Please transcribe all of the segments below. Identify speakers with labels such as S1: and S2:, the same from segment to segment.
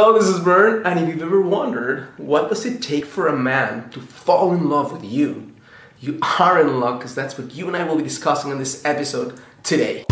S1: Hello, this is Bern, and if you've ever wondered what does it take for a man to fall in love with you, you are in luck, because that's what you and I will be discussing in this episode today.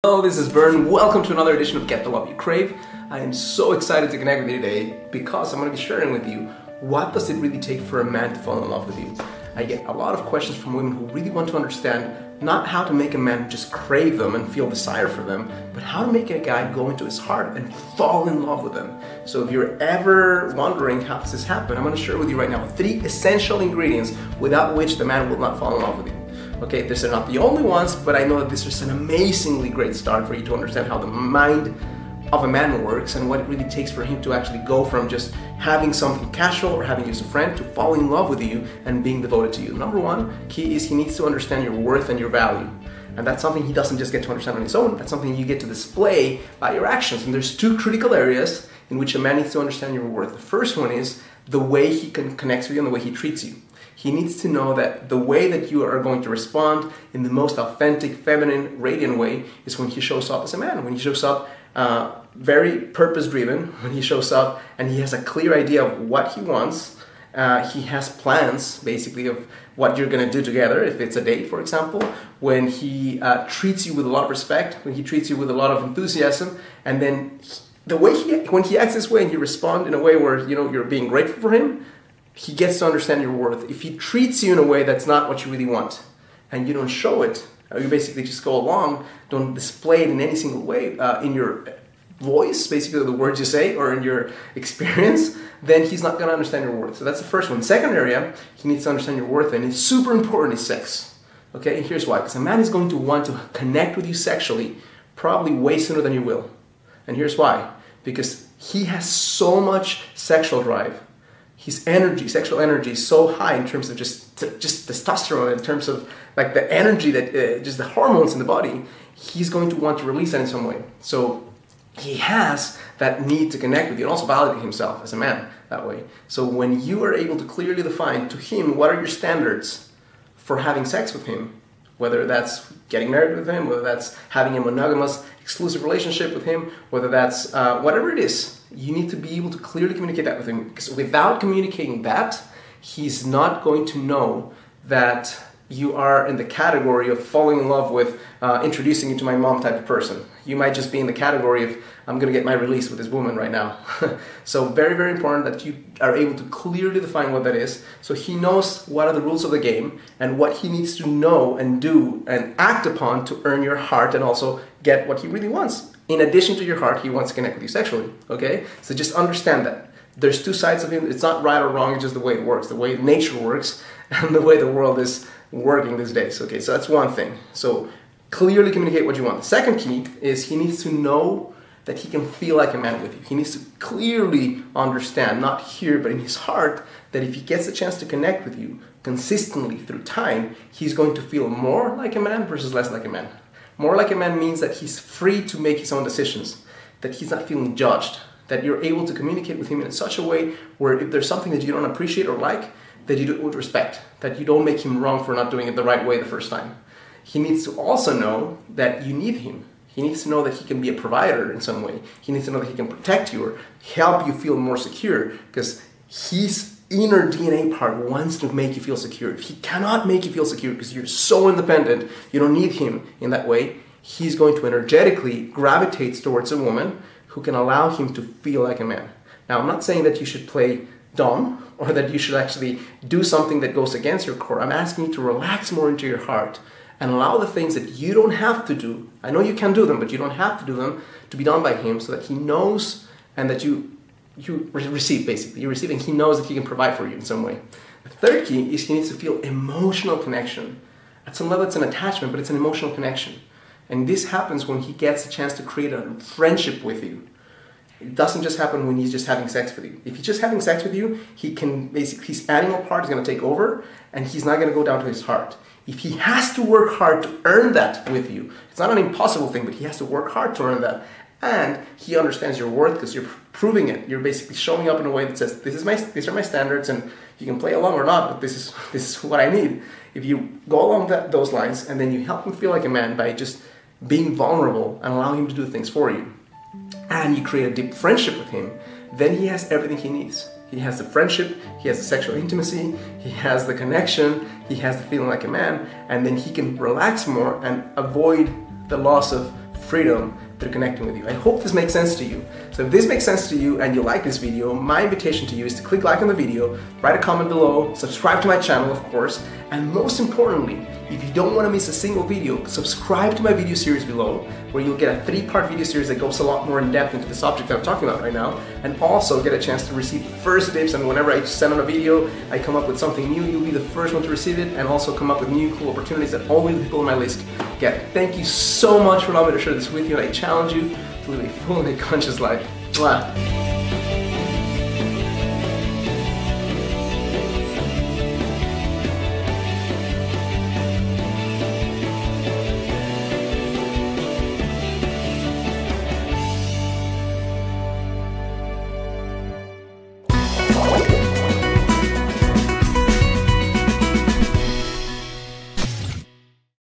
S1: Hello, this is Bern. Welcome to another edition of Get the Love You Crave. I am so excited to connect with you today because I'm going to be sharing with you what does it really take for a man to fall in love with you. I get a lot of questions from women who really want to understand not how to make a man just crave them and feel desire for them, but how to make a guy go into his heart and fall in love with them. So if you're ever wondering how does this happen, I'm going to share with you right now 3 essential ingredients without which the man will not fall in love with you. Okay, these are not the only ones, but I know that this is an amazingly great start for you to understand how the mind of a man works and what it really takes for him to actually go from just having something casual or having you as a friend to falling in love with you and being devoted to you. Number one key is he needs to understand your worth and your value. And that's something he doesn't just get to understand on his own, that's something you get to display by your actions. And there's 2 critical areas in which a man needs to understand your worth. The first one is the way he connects with you and the way he treats you. He needs to know that the way that you are going to respond in the most authentic, feminine, radiant way is when he shows up as a man, when he shows up very purpose-driven, when he shows up and he has a clear idea of what he wants. He has plans, basically, of what you're going to do together, if it's a date, for example, when he treats you with a lot of respect, when he treats you with a lot of enthusiasm, and then the way when he acts this way and you respond in a way where you're being grateful for him, he gets to understand your worth. If he treats you in a way that's not what you really want, and you don't show it, or you basically just go along, don't display it in any single way in your voice, basically the words you say, or in your experience, then he's not going to understand your worth. So that's the first one. Second area, he needs to understand your worth, and it's super important, is sex. Okay, and here's why. Because a man is going to want to connect with you sexually probably way sooner than you will. And here's why. Because he has so much sexual drive. His energy, sexual energy, is so high in terms of just testosterone, in terms of like the energy that just the hormones in the body. He's going to want to release that in some way. So he has that need to connect with you and also validate himself as a man that way. So when you are able to clearly define to him what are your standards for having sex with him, whether that's getting married with him, whether that's having a monogamous exclusive relationship with him, whether that's whatever it is, you need to be able to clearly communicate that with him, because without communicating that, he's not going to know that you are in the category of falling in love with introducing you to my mom type of person. You might just be in the category of I'm going to get my release with this woman right now. So very, very important that you are able to clearly define what that is, so he knows what are the rules of the game and what he needs to know and do and act upon to earn your heart and also get what he really wants. In addition to your heart, he wants to connect with you sexually, okay? So just understand that. There's 2 sides of him. It's not right or wrong, it's just the way it works, the way nature works, and the way the world is working these days, okay? So that's one thing. So clearly communicate what you want. The second key is he needs to know that he can feel like a man with you. He needs to clearly understand, not here, but in his heart, that if he gets a chance to connect with you consistently through time, he's going to feel more like a man versus less like a man. More like a man means that he's free to make his own decisions, that he's not feeling judged, that you're able to communicate with him in such a way where if there's something that you don't appreciate or like, that you do it with respect, that you don't make him wrong for not doing it the right way the first time. He needs to also know that you need him. He needs to know that he can be a provider in some way. He needs to know that he can protect you or help you feel more secure, because his inner DNA part wants to make you feel secure. If he cannot make you feel secure because you're so independent, you don't need him in that way, he's going to energetically gravitate towards a woman who can allow him to feel like a man. Now, I'm not saying that you should play dumb or that you should actually do something that goes against your core. I'm asking you to relax more into your heart and allow the things that you don't have to do. I know you can do them, but you don't have to do them, to be done by him, so that he knows and that you receive, basically. You receive and he knows that he can provide for you in some way. The third key is he needs to feel emotional connection. At some level it's an attachment, but it's an emotional connection. And this happens when he gets a chance to create a friendship with you. It doesn't just happen when he's just having sex with you. If he's just having sex with you, his animal part is going to take over and he's not going to go down to his heart. If he has to work hard to earn that with you, it's not an impossible thing, but he has to work hard to earn that. And he understands your worth because you're proving it. You're basically showing up in a way that says, these are my standards, and you can play along or not, but this is what I need. if you go along those lines and then you help him feel like a man by just being vulnerable and allowing him to do things for you, and you create a deep friendship with him, then he has everything he needs. He has the friendship, he has the sexual intimacy, he has the connection, he has the feeling like a man, and then he can relax more and avoid the loss of freedom through connecting with you. I hope this makes sense to you. So if this makes sense to you and you like this video, my invitation to you is to click like on the video, write a comment below, subscribe to my channel, of course, and most importantly, if you don't want to miss a single video, subscribe to my video series below, where you'll get a 3-part video series that goes a lot more in depth into the subject that I'm talking about right now, and also get a chance to receive first dibs. And whenever I send on a video, I come up with something new, you'll be the first one to receive it, and also come up with new cool opportunities that only the people on my list get. Thank you so much for allowing me to share this with you, and I challenge you to live a full and conscious life. Mwah.